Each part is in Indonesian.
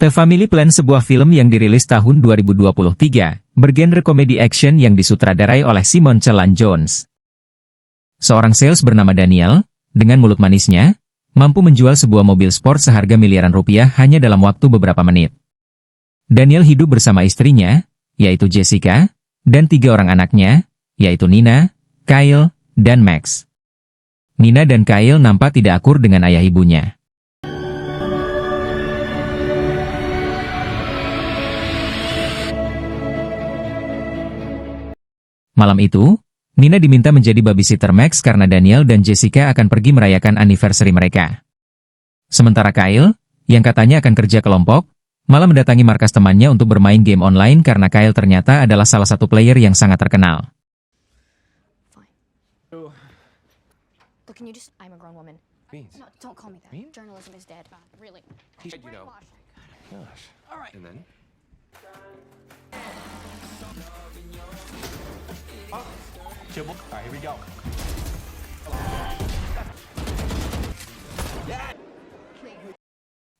The Family Plan sebuah film yang dirilis tahun 2023, bergenre komedi action yang disutradarai oleh Simon Celan Jones. Seorang sales bernama Daniel, dengan mulut manisnya, mampu menjual sebuah mobil sport seharga miliaran rupiah hanya dalam waktu beberapa menit. Daniel hidup bersama istrinya, yaitu Jessica, dan 3 orang anaknya, yaitu Nina, Kyle, dan Max. Nina dan Kyle nampak tidak akur dengan ayah ibunya. Malam itu, Nina diminta menjadi babysitter Max karena Daniel dan Jessica akan pergi merayakan anniversary mereka. Sementara Kyle, yang katanya akan kerja kelompok, malah mendatangi markas temannya untuk bermain game online karena Kyle ternyata adalah salah satu player yang sangat terkenal. Look, can you just... I'm a grown woman. Means. No, don't call me that. Mean? Journalism is dead. Really. He said, you know. Gosh. All right. And then? Oh, all right, here we go.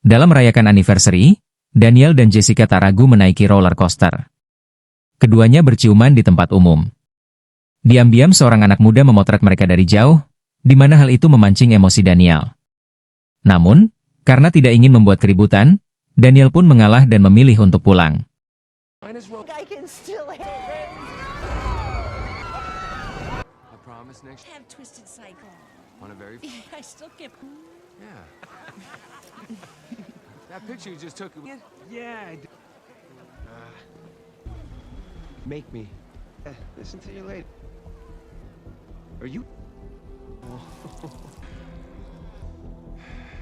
Dalam merayakan anniversary, Daniel dan Jessica tak ragu menaiki roller coaster. Keduanya berciuman di tempat umum. Diam-diam seorang anak muda memotret mereka dari jauh, di mana hal itu memancing emosi Daniel. Namun, karena tidak ingin membuat keributan, Daniel pun mengalah dan memilih untuk pulang. I can still I promise next. Have twisted cycle. On a very. I still get. Yeah. That picture you just took. Yeah. Make me. Listen to you later. Are you?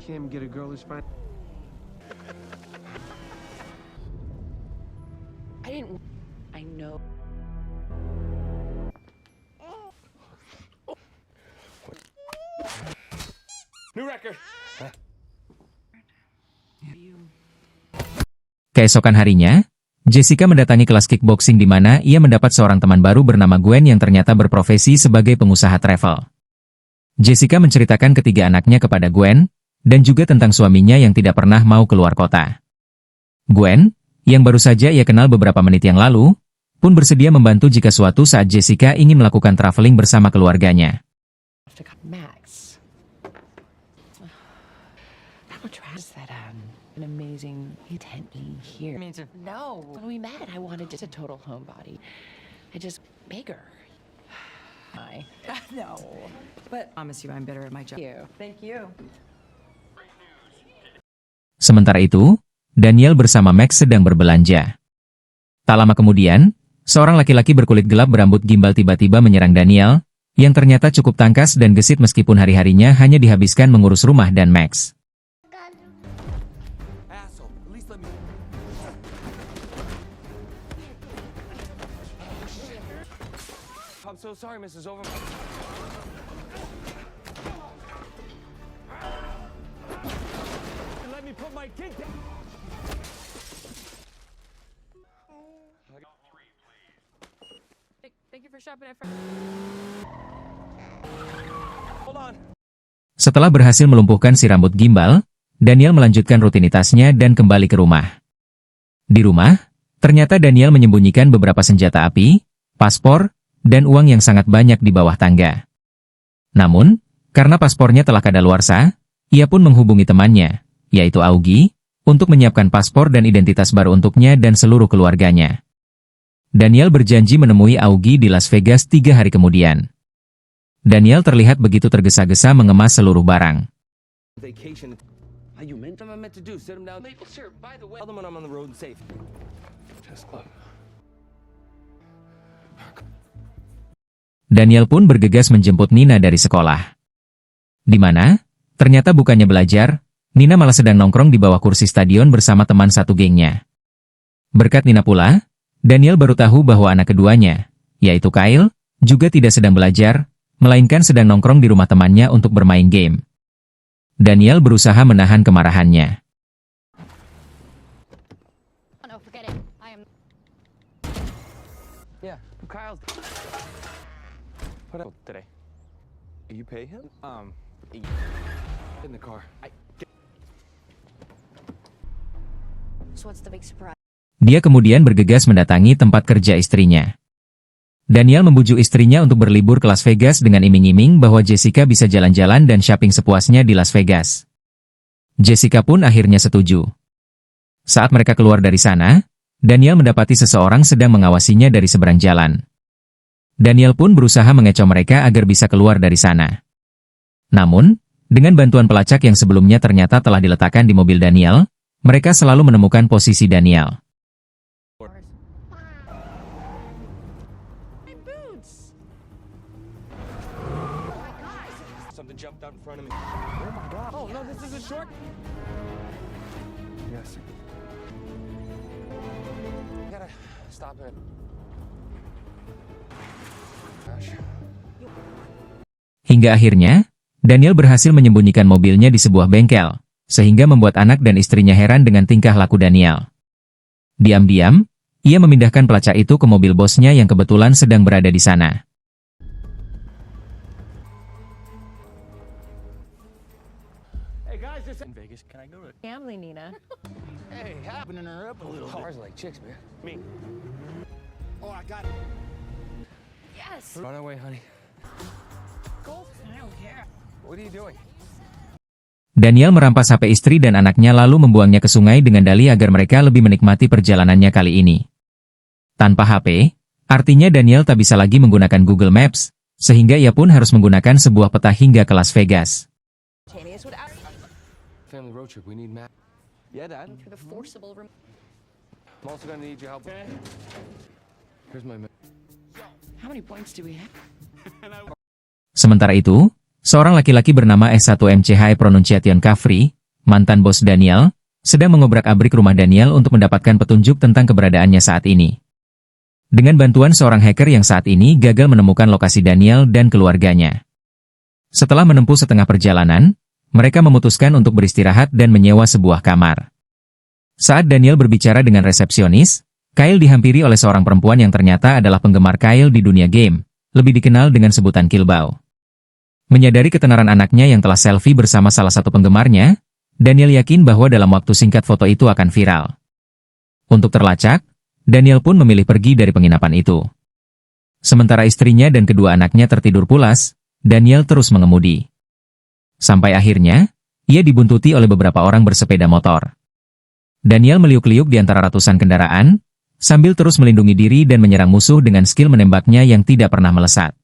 Can't even get a girl who's fine. I didn't. I know. New record. Keesokan harinya, Jessica mendatangi kelas kickboxing di mana ia mendapat seorang teman baru bernama Gwen yang ternyata berprofesi sebagai pengusaha travel. Jessica menceritakan ketiga anaknya kepada Gwen, dan juga tentang suaminya yang tidak pernah mau keluar kota. Gwen, yang baru saja ia kenal beberapa menit yang lalu, pun bersedia membantu jika suatu saat Jessica ingin melakukan traveling bersama keluarganya. Max. How much is that? An amazing intent being here. No, when we met, I wanted just a total homebody. I just bigger. I no, but I promise you, I'm better at my job. Thank you. Sementara itu, Daniel bersama Max sedang berbelanja. Tak lama kemudian, seorang laki-laki berkulit gelap berambut gimbal tiba-tiba menyerang Daniel, yang ternyata cukup tangkas dan gesit meskipun hari-harinya hanya dihabiskan mengurus rumah dan Max. I'm so sorry, Mrs. Over. Let me put my kid down. Thank you for shopping at... Hold on. Setelah berhasil melumpuhkan si rambut gimbal, Daniel melanjutkan rutinitasnya dan kembali ke rumah. Di rumah, ternyata Daniel menyembunyikan beberapa senjata api, paspor, dan uang yang sangat banyak di bawah tangga. Namun, karena paspornya telah kadaluarsa, ia pun menghubungi temannya, yaitu Augie, untuk menyiapkan paspor dan identitas baru untuknya dan seluruh keluarganya. Daniel berjanji menemui Augie di Las Vegas 3 hari kemudian. Daniel terlihat begitu tergesa-gesa mengemas seluruh barang. Vacation. You meant what I meant to do. Sit him down. Maple syrup. By the way, tell them when I'm on the road and safe. Just look. Daniel pun bergegas menjemput Nina dari sekolah. Di mana, ternyata bukannya belajar, Nina malah sedang nongkrong di bawah kursi stadion bersama teman satu gengnya. Berkat Nina pula, Daniel baru tahu bahwa anak keduanya, yaitu Kyle, juga tidak sedang belajar, melainkan sedang nongkrong di rumah temannya untuk bermain game. Daniel berusaha menahan kemarahannya. Oh, no, forget it. I am... Yeah, Kyle's. What up today? You pay him? In the car. So what's the big surprise? Dia kemudian bergegas mendatangi tempat kerja istrinya. Daniel membujuk istrinya untuk berlibur ke Las Vegas dengan iming-iming bahwa Jessica bisa jalan-jalan dan shopping sepuasnya di Las Vegas. Jessica pun akhirnya setuju. Saat mereka keluar dari sana, Daniel mendapati seseorang sedang mengawasinya dari seberang jalan. Daniel pun berusaha mengecoh mereka agar bisa keluar dari sana. Namun, dengan bantuan pelacak yang sebelumnya ternyata telah diletakkan di mobil Daniel, mereka selalu menemukan posisi Daniel. Something jumped out in front of me. Oh my god. Oh no, this is a short. Yes. Gotta stop it. Gosh. Hingga akhirnya, Daniel berhasil menyembunyikan mobilnya di sebuah bengkel, sehingga membuat anak dan istrinya heran dengan tingkah laku Daniel. Diam-diam, ia memindahkan pelacak itu ke mobil bosnya yang kebetulan sedang berada di sana. Hey guys, this in Vegas. Can I go to? Family, Nina. Hey, happening her up a little. Cars like chicks, man. Me. Oh, I got it. Yes. Run away, honey. Go. I don't care. What are you doing? Daniel merampas HP istri dan anaknya lalu membuangnya ke sungai dengan dalih agar mereka lebih menikmati perjalanannya kali ini. Tanpa HP, artinya Daniel tak bisa lagi menggunakan Google Maps, sehingga ia pun harus menggunakan sebuah peta hingga ke Las Vegas. Family road trip. We need map. Yeah, Dad. Through the forcible room. I'm also gonna need your help. Here's my map. How many points do we have? Sementara itu, seorang laki-laki bernama S1MCHE Pronunciation Caffrey, mantan bos Daniel, sedang mengobrak-abrik rumah Daniel untuk mendapatkan petunjuk tentang keberadaannya saat ini. Dengan bantuan seorang hacker yang saat ini gagal menemukan lokasi Daniel dan keluarganya. Setelah menempuh setengah perjalanan, mereka memutuskan untuk beristirahat dan menyewa sebuah kamar. Saat Daniel berbicara dengan resepsionis, Kyle dihampiri oleh seorang perempuan yang ternyata adalah penggemar Kyle di dunia game, lebih dikenal dengan sebutan Killbao. Menyadari ketenaran anaknya yang telah selfie bersama salah satu penggemarnya, Daniel yakin bahwa dalam waktu singkat foto itu akan viral. Untuk terlacak, Daniel pun memilih pergi dari penginapan itu. Sementara istrinya dan kedua anaknya tertidur pulas, Daniel terus mengemudi. Sampai akhirnya, ia dibuntuti oleh beberapa orang bersepeda motor. Daniel meliuk-liuk di antara ratusan kendaraan, sambil terus melindungi diri dan menyerang musuh dengan skill menembaknya yang tidak pernah melesat.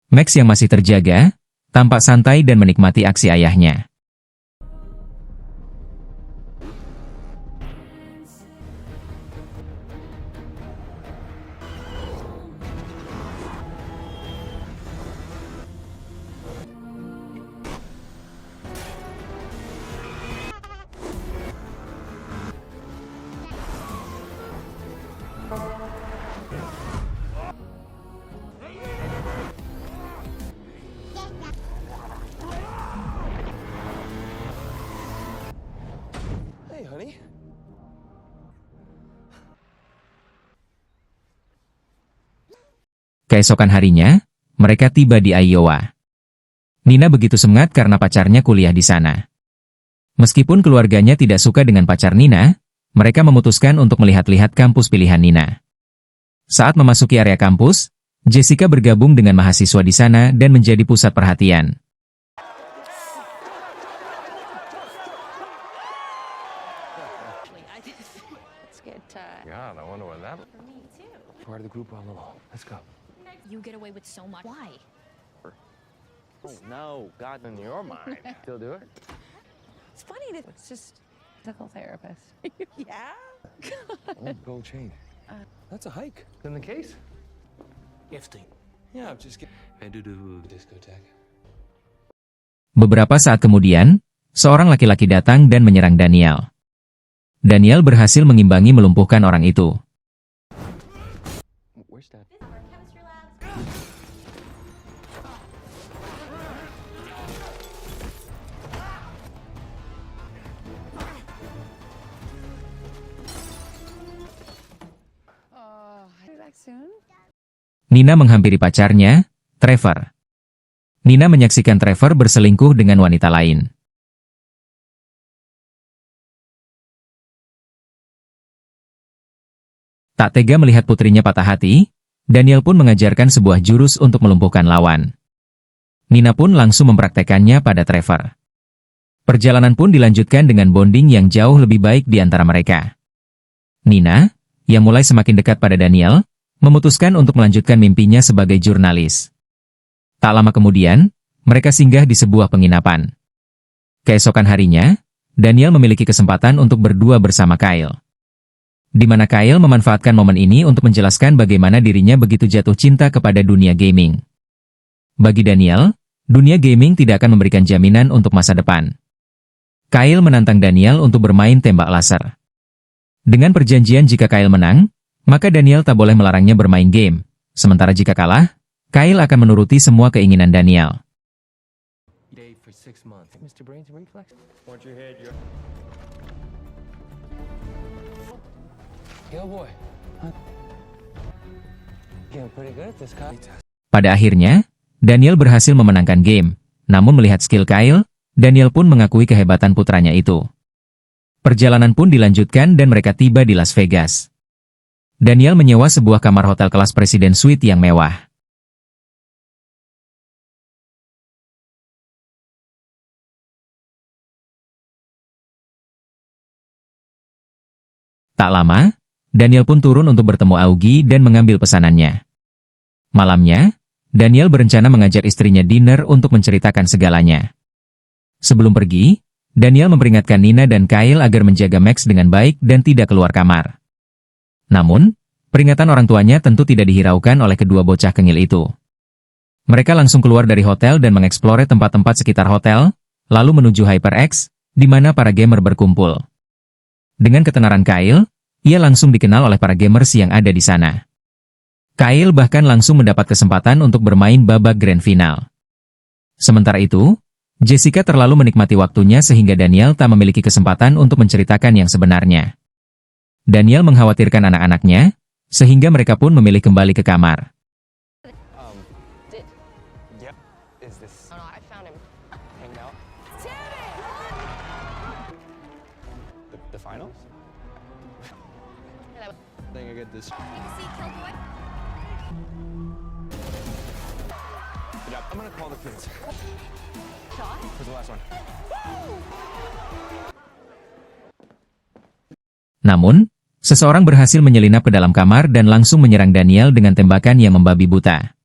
Max yang masih terjaga, tampak santai dan menikmati aksi ayahnya. Hey, honey. Keesokan harinya, mereka tiba di Iowa. Nina begitu semangat karena pacarnya kuliah di sana. Meskipun keluarganya tidak suka dengan pacar Nina, mereka memutuskan untuk melihat-lihat kampus pilihan Nina. Saat memasuki area kampus, Jessica bergabung dengan mahasiswa di sana dan menjadi pusat perhatian. Let's get, God, I wonder what that. Me too. Part of the group all along. Let's go. You get away with so much. Why? Oh no, God, in your mind. Still do it? it's funny that it's just physical therapist. Yeah? Oh, gold chain. That's a hike. In the case? Gifting. Yeah, I'm just kidding. I do discotheque. Beberapa saat kemudian, seorang laki-laki datang dan menyerang Daniel. Daniel berhasil mengimbangi melumpuhkan orang itu. Where's Dad? Be back soon. Nina menghampiri pacarnya, Trevor. Nina menyaksikan Trevor berselingkuh dengan wanita lain. Tak tega melihat putrinya patah hati, Daniel pun mengajarkan sebuah jurus untuk melumpuhkan lawan. Nina pun langsung mempraktekannya pada Trevor. Perjalanan pun dilanjutkan dengan bonding yang jauh lebih baik di antara mereka. Nina, yang mulai semakin dekat pada Daniel, memutuskan untuk melanjutkan mimpinya sebagai jurnalis. Tak lama kemudian, mereka singgah di sebuah penginapan. Keesokan harinya, Daniel memiliki kesempatan untuk berdua bersama Kyle. Di mana Kyle memanfaatkan momen ini untuk menjelaskan bagaimana dirinya begitu jatuh cinta kepada dunia gaming. Bagi Daniel, dunia gaming tidak akan memberikan jaminan untuk masa depan. Kyle menantang Daniel untuk bermain tembak laser. Dengan perjanjian jika Kyle menang, maka Daniel tak boleh melarangnya bermain game. Sementara jika kalah, Kyle akan menuruti semua keinginan Daniel. Pada akhirnya, Daniel berhasil memenangkan game. Namun melihat skill Kyle, Daniel pun mengakui kehebatan putranya itu. Perjalanan pun dilanjutkan dan mereka tiba di Las Vegas. Daniel menyewa sebuah kamar hotel kelas presiden suite yang mewah. Tak lama, Daniel pun turun untuk bertemu Augie dan mengambil pesanannya. Malamnya, Daniel berencana mengajak istrinya dinner untuk menceritakan segalanya. Sebelum pergi, Daniel memperingatkan Nina dan Kyle agar menjaga Max dengan baik dan tidak keluar kamar. Namun, peringatan orang tuanya tentu tidak dihiraukan oleh kedua bocah kengil itu. Mereka langsung keluar dari hotel dan mengeksplore tempat-tempat sekitar hotel, lalu menuju HyperX, di mana para gamer berkumpul. Dengan ketenaran Kyle, ia langsung dikenal oleh para gamers yang ada di sana. Kyle bahkan langsung mendapat kesempatan untuk bermain babak grand final. Sementara itu, Jessica terlalu menikmati waktunya sehingga Daniel tak memiliki kesempatan untuk menceritakan yang sebenarnya. Daniel mengkhawatirkan anak-anaknya, sehingga mereka pun memilih kembali ke kamar. Namun, seseorang berhasil menyelinap ke dalam kamar dan langsung menyerang Daniel dengan tembakan yang membabi buta.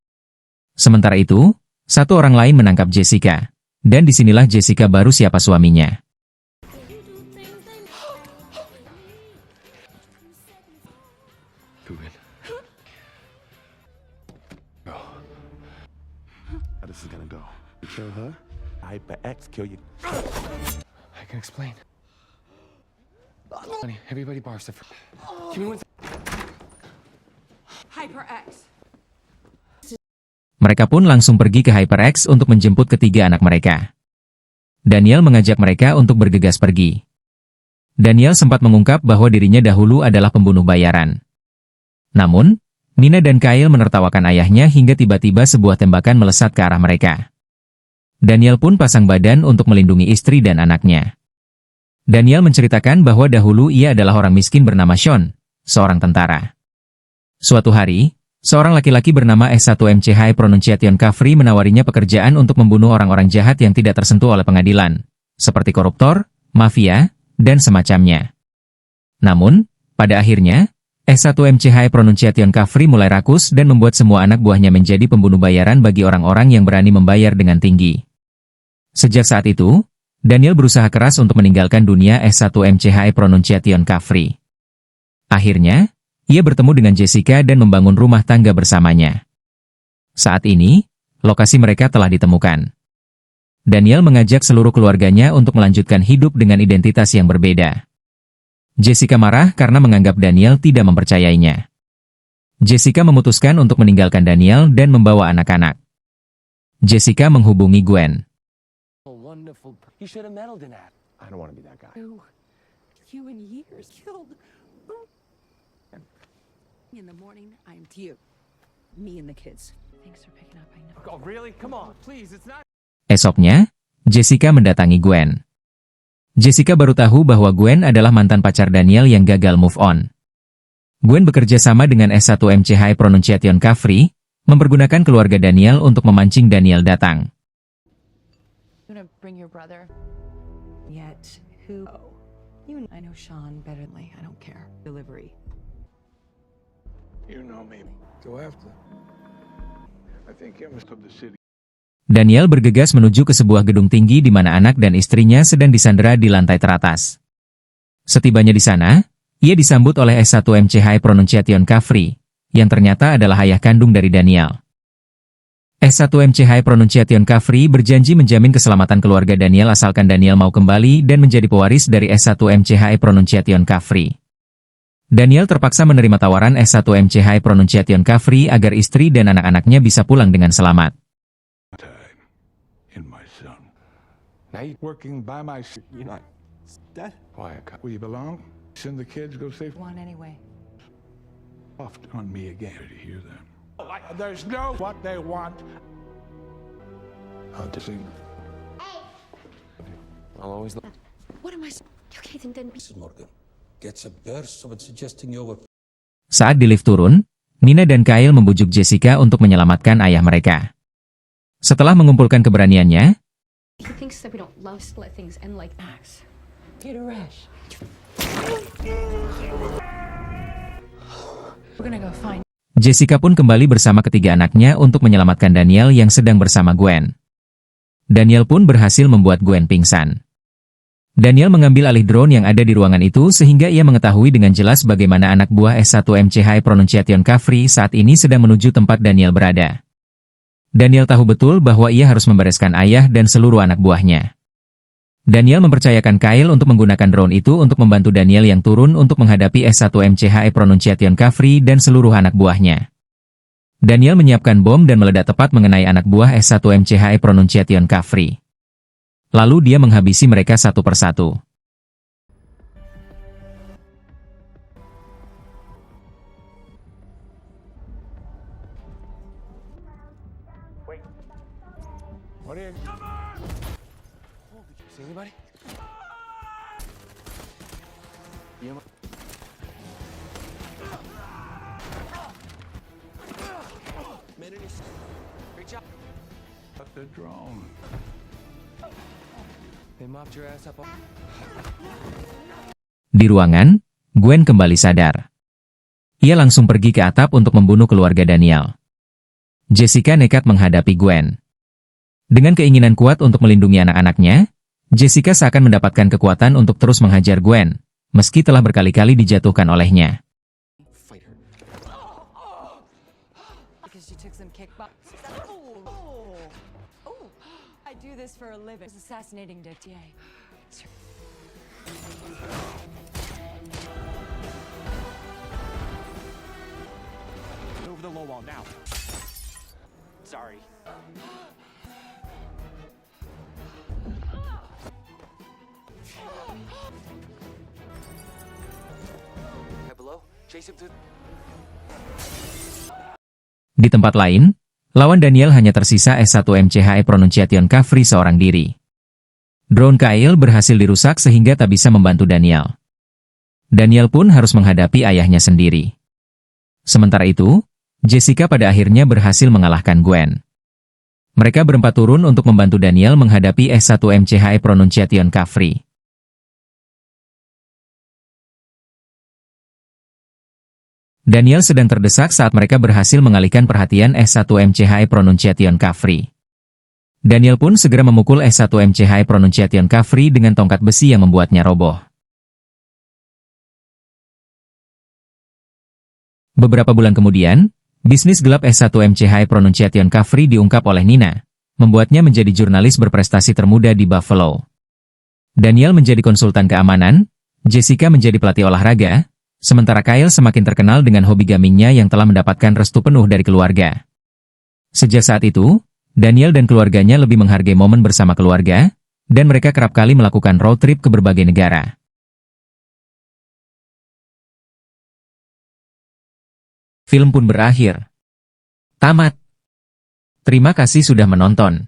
Sementara itu, satu orang lain menangkap Jessica, dan disinilah Jessica baru siapa suaminya. Kill her, HyperX kill you. I can explain. Honey, everybody borrows stuff. Give me one. HyperX. Mereka pun langsung pergi ke HyperX untuk menjemput ketiga anak mereka. Daniel mengajak mereka untuk bergegas pergi. Daniel sempat mengungkap bahwa dirinya dahulu adalah pembunuh bayaran. Namun, Nina dan Kyle menertawakan ayahnya hingga tiba-tiba sebuah tembakan melesat ke arah mereka. Daniel pun pasang badan untuk melindungi istri dan anaknya. Daniel menceritakan bahwa dahulu ia adalah orang miskin bernama Sean, seorang tentara. Suatu hari, seorang laki-laki bernama S1MC High Pronunciation Caffrey menawarinya pekerjaan untuk membunuh orang-orang jahat yang tidak tersentuh oleh pengadilan, seperti koruptor, mafia, dan semacamnya. Namun, pada akhirnya, S1MC High Pronunciation Caffrey mulai rakus dan membuat semua anak buahnya menjadi pembunuh bayaran bagi orang-orang yang berani membayar dengan tinggi. Sejak saat itu, Daniel berusaha keras untuk meninggalkan dunia S1MC High Pronunciation Caffrey. Akhirnya, ia bertemu dengan Jessica dan membangun rumah tangga bersamanya. Saat ini, lokasi mereka telah ditemukan. Daniel mengajak seluruh keluarganya untuk melanjutkan hidup dengan identitas yang berbeda. Jessica marah karena menganggap Daniel tidak mempercayainya. Jessica memutuskan untuk meninggalkan Daniel dan membawa anak-anak. Jessica menghubungi Gwen. Wonderful. You should have meddled in that. I don't want to be that guy. You in years killed. In the morning, I'm to you. Me and the kids. Thanks for picking up. I know. Oh, really? Come on, please. It's not. Esoknya, Jessica mendatangi Gwen. Jessica baru tahu bahwa Gwen adalah mantan pacar Daniel yang gagal move on. Gwen bekerja sama dengan S1 MC High Pronunciation Caffrey, mempergunakan keluarga Daniel untuk memancing Daniel datang. You wanna bring your brother? Yet, who? Oh, I know Sean better than I don't care. Delivery. You know me. Go after. I think you're of the city. Daniel bergegas menuju ke sebuah gedung tinggi di mana anak dan istrinya sedang disandera di lantai teratas. Setibanya di sana, ia disambut oleh S1 MC High Pronunciation Caffrey, yang ternyata adalah ayah kandung dari Daniel. S1 MC High Pronunciation Caffrey berjanji menjamin keselamatan keluarga Daniel asalkan Daniel mau kembali dan menjadi pewaris dari S1 MC High Pronunciation Caffrey. Daniel terpaksa menerima tawaran S1 MC High Pronunciation Caffrey agar istri dan anak-anaknya bisa pulang dengan selamat. In my son. Now you Working by my you're not Dad? Why? where you belong. Send the kids go safe. One anyway. Off on me again. To hear that. There's no what they want. I'll just I'll always look. What am I? Okay, then. Mrs. Morgan gets a burst of suggesting you were Saat di lift turun, Nina dan Kyle membujuk Jessica untuk menyelamatkan ayah mereka. Setelah mengumpulkan keberaniannya, He thinks that we don't love to let things end like that. Get a rush. We're gonna go find. Jessica pun kembali bersama ketiga anaknya untuk menyelamatkan Daniel yang sedang bersama Gwen. Daniel pun berhasil membuat Gwen pingsan. Daniel mengambil alih drone yang ada di ruangan itu sehingga ia mengetahui dengan jelas bagaimana anak buah S1 MC High Pronunciation Caffrey saat ini sedang menuju tempat Daniel berada. Daniel tahu betul bahwa ia harus membereskan ayah dan seluruh anak buahnya. Daniel mempercayakan Kyle untuk menggunakan drone itu untuk membantu Daniel yang turun untuk menghadapi S1 MC High Pronunciation Caffrey dan seluruh anak buahnya. Daniel menyiapkan bom dan meledak tepat mengenai anak buah S1 MC High Pronunciation Caffrey. Lalu dia menghabisi mereka satu persatu. What do you? See anybody? You Great job. But the drone. They mopped your ass up. Di ruangan, Gwen kembali sadar. Ia langsung pergi ke atap untuk membunuh keluarga Daniel. Jessica nekat menghadapi Gwen. Dengan keinginan kuat untuk melindungi anak-anaknya, Jessica seakan mendapatkan kekuatan untuk terus menghajar Gwen, meski telah berkali-kali dijatuhkan olehnya. Because you took some kickbox. Oh, I do this for a living. It's assassinating Detier. Move the low wall now. Sorry. Below. Chase him to. Di tempat lain, lawan Daniel hanya tersisa S1 MC High Pronunciation Caffrey seorang diri. Drone Kyle berhasil dirusak sehingga tak bisa membantu Daniel. Daniel pun harus menghadapi ayahnya sendiri. Sementara itu, Jessica pada akhirnya berhasil mengalahkan Gwen. Mereka berempat turun untuk membantu Daniel menghadapi S1 MC High Pronunciation Caffrey. Daniel sedang terdesak saat mereka berhasil mengalihkan perhatian S1 MC High Pronunciation Caffrey. Daniel pun segera memukul S1 MC High Pronunciation Caffrey dengan tongkat besi yang membuatnya roboh. Beberapa bulan kemudian, bisnis gelap S1 MC High Pronunciation Caffrey diungkap oleh Nina, membuatnya menjadi jurnalis berprestasi termuda di Buffalo. Daniel menjadi konsultan keamanan, Jessica menjadi pelatih olahraga, sementara Kyle semakin terkenal dengan hobi gamingnya yang telah mendapatkan restu penuh dari keluarga. Sejak saat itu, Daniel dan keluarganya lebih menghargai momen bersama keluarga, dan mereka kerap kali melakukan road trip ke berbagai negara. Film pun berakhir. Tamat. Terima kasih sudah menonton.